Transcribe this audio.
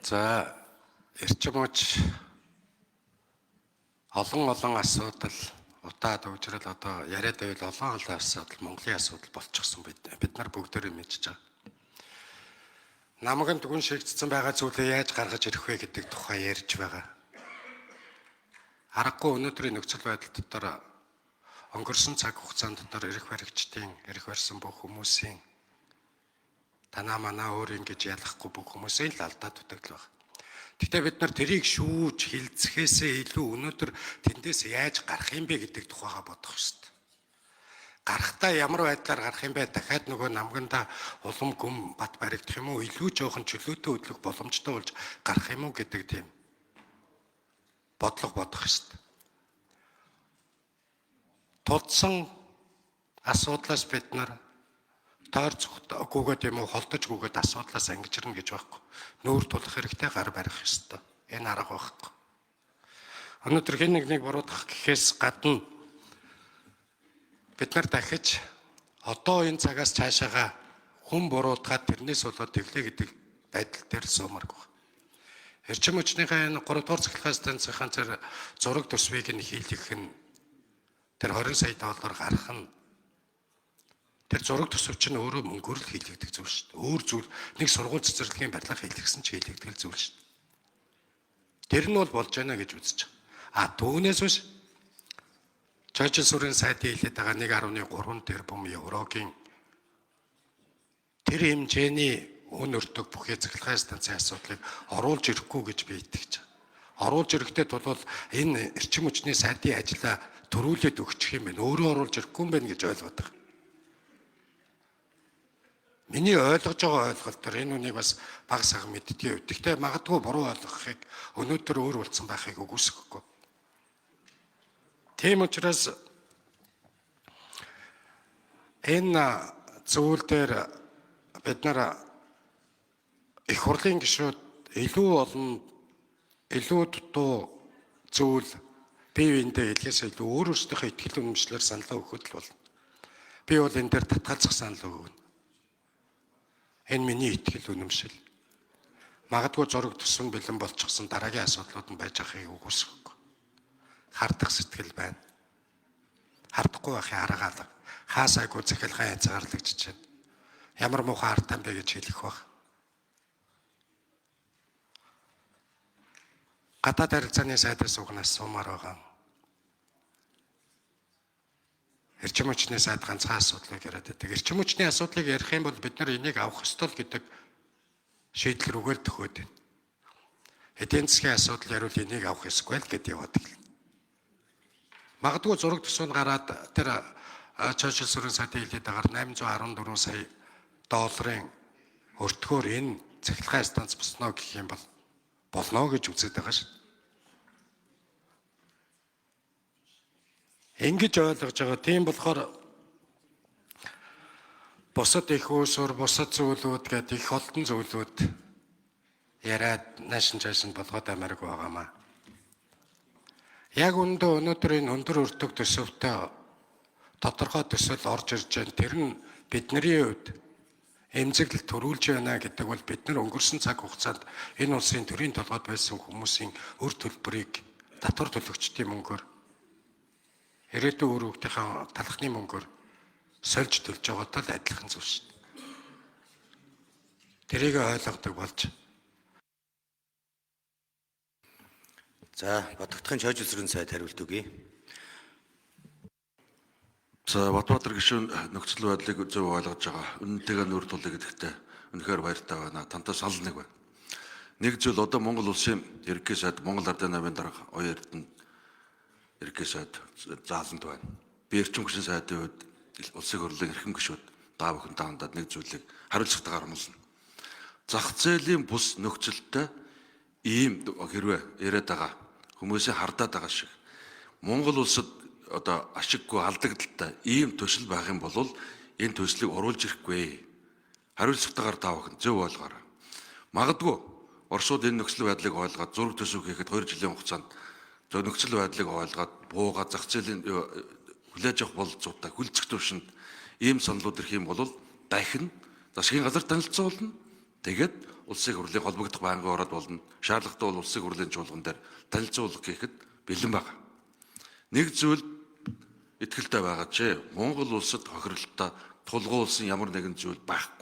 За эрчим хүч олон асуудал удаад уужрал одоо яриад байвал олон асуудал Монголын асуудал болчихсон бид нар бүгдээрээ мэдж байгаа. Намганд дүн шигдсэн байгаа зүйлээ яаж гаргаж ирэх вэ гэдэг тухай ярьж байгаа. Аргагүй өнөөдрийн нөхцөл байдал дотор өнгөрсөн цаг хугацаанд дотор эрх баригчдын эрх барьсан бүх хүмүүсийн танаа манаа өөр ингэж ялахгүй бүх хүмүүсийн л алдаад дутагдал байна. Гэхдээ бид нар тэрийг шүүж хилцэхээсээ илүү өнөөдөр тэндээс яаж гарах юм бэ гэдэг тухайга бодох ёстой. Гарахтаа ямар байдлаар гарах юм бэ? Дахиад нөгөө намганда улам гүм бат баригдах юм уу? Илүү жоохон чөлөөтэй хөдлөх боломжтой болж гарах юм уу гэдэг тийм бодлого бодох ёстой. Тулдсан асуудлаас бид нар таарцгүйгээд юм уу холдож гүйгээд асуудлаас ангижирна гэж байхгүй. Нүүр тулах хэрэгтэй, гар барих ёстой. Энэ арга байхгүй. Өнөөдөр хэн нэгнийг буруудах гэхээс гадна бид нар дахиж одоо энэ цагаас цаашаага хүн буруудгаад тэрнээс болоод тэглээ гэдэг байдал дээр суумарг байна. Эрчим хүчнийхээ энэ 3 дугаар цахилгаан станцын зураг төсвийг нь хийлгэх нь тэр 20 сая доллар гарах нь тэр зураг төсөв чинь өөрөө мөнгөөр л хийлгдэг зүйл шүү дээ. Өөр зүйл нэг сургууль цэцэрлэгийн барилга хийлгэсэн ч хийлгдэг зүйл шүү дээ. Тэр нь бол болж байна гэж үзэж байгаа. Түүнээс биш Чойчил сүрэн сайдын хэлээд байгаа 1.3 тэрбум еврогийн тэр хэмжээний үн өртөг бүхий цахилгаан станцын асуудлыг оруулж ирэхгүй гэж би итгэж байгаа. Оруулж ирэхдээ бол энэ эрчим хүчний сайдын ажлаа төрүүлээд өгчих юм байна. Өөрөө оруулж ирэхгүй юм байна гэж ойлгоод байгаа. Миний ойлгож байгаа ойлголт төр энэ үнийг бас баг сага мэддгийг. Гэхдээ магадгүй буруу ойлгохыг өнөөдөр өөр болсон байхыг үгүйсэхгүй. Тийм учраас энэ зүйл дээр бид нар их хурлын гишүүд илүү олон илүү дутуу зүйл бие биендээ хэлхээс илүү өөрөөсөө итгэл үнэмшлэр саналаа өгөхөд л болно. Би бол энэ дээр татгалзах санал өгнө. Энэ миний итгэл үнэмшил. Магадгүй зураг төсвөн бэлэн болчихсон дараагийн асуудлууд нь байж байхыг үгүйсэхгүй. Хардах сэтгэл байна. Хардахгүй байхын арга алга. Хаасайгүй захилгаан хязгаарлагдчихэв. Ямар муухай ард тамбай гэж хэлэх баг. Гадаад харилцааны сайдаас угнаас суумаар байгаа. Эрчим хүчний сайд ганцхан асуудлыг яриад байдаг. Эрчим хүчний асуудлыг ярих юм бол бид нар энийг авах ёстой л гэдэг шийдэл рүүгээр төхөөд байна. Эдийн засгийн асуудал ярил энийг авах ёсгүй л гэдээ яваад гэл. Магадгүй зураг төсвөнд гараад тэр Чойчил сүрэн сайдын хэлээд байгаа 814 сая долларын өртгөөр энэ цахилгаан станц босно гэх юм бол болно гэж үзээд байгаа шүү. Ингэж ойлгож байгаа. Тийм болохоор бусад их үүсвэр, бусад зүйлүүд гэдэг их олон зүйлүүд яриад наашин чашин болгоод амарг байгаамаа. Яг үүндээ өнөөдөр энэ өндөр өртөг төсөвтэй тодорхой төсөл орж ирж байна. Тэр нь бидний хувьд эмзэглэл төрүүлж байна гэдэг бол бид нар өнгөрсөн цаг хугацаанд энэ улсын төрийн толгойд байсан хүмүүсийн өр төлбөрийг татвар төлөгчдийн мөнгөөр ирээдүйн үр хүүхдийн талхны мөнгөөр сольж төлж байгаатай л адилхан зүйл шүү дээ. Тэрийг ойлгодог болж. За, бодогдохын Чойчил сүрэн сайд хариулт өгье. За, Батбаатар гишүүн нөхцөл байдлыг зөв ойлгож байгаа. Үнэнтэйгээ нүүр тулъя гэдэгтээ үнэхээр баяртай байна. Тантай санал нэг байна. Нэг зүйл одоо Монгол улсын ерөнхий сайд Монгол Ардын намын дарга оюун эрдэнэ ерөнхий сайд зааланд байна. Би эрчим хүчний сайдын хувьд улсын хурлын эрхэм гишүүд та бүхэн таандаад нэг зүйлийг хариуцлагатай гаргамлна. Зах зээлийн бус нөхцөлтэй ийм хэрвээ яриад байгаа хүмүүсийн хардаад байгаа шиг Монгол улсад одоо ашиггүй алдагдaltaй ийм төсөл байх юм бол энэ төслийг оруулж ирэхгүй. Хариуцлагатайгаар та бүхэн зөв ойлгоорой. Магадгүй Оросууд энэ нөхцөл байдлыг ойлгоод зураг төсөв хийхэд 2 жилийн хугацаанд нөхцөл байдлыг ойлгоод буугаад зах зээлийн хүлээж авах бололцоотой хүлцэх төвшөнд ийм саналууд ирэх юм бол дахин засгийн газар танилцуулна. Тэгээд улсын хурлын холбогдох байнгын ороод болно. Шаардлагатай бол улсын хурлын чуулган дээр танилцуулга хийхэд бэлэн байна. Нэг зүйл итгэлтэй байгаа чи Монгол улсад хохирлолтой тулгуурласан ямар нэгэн зүйл байхгүй.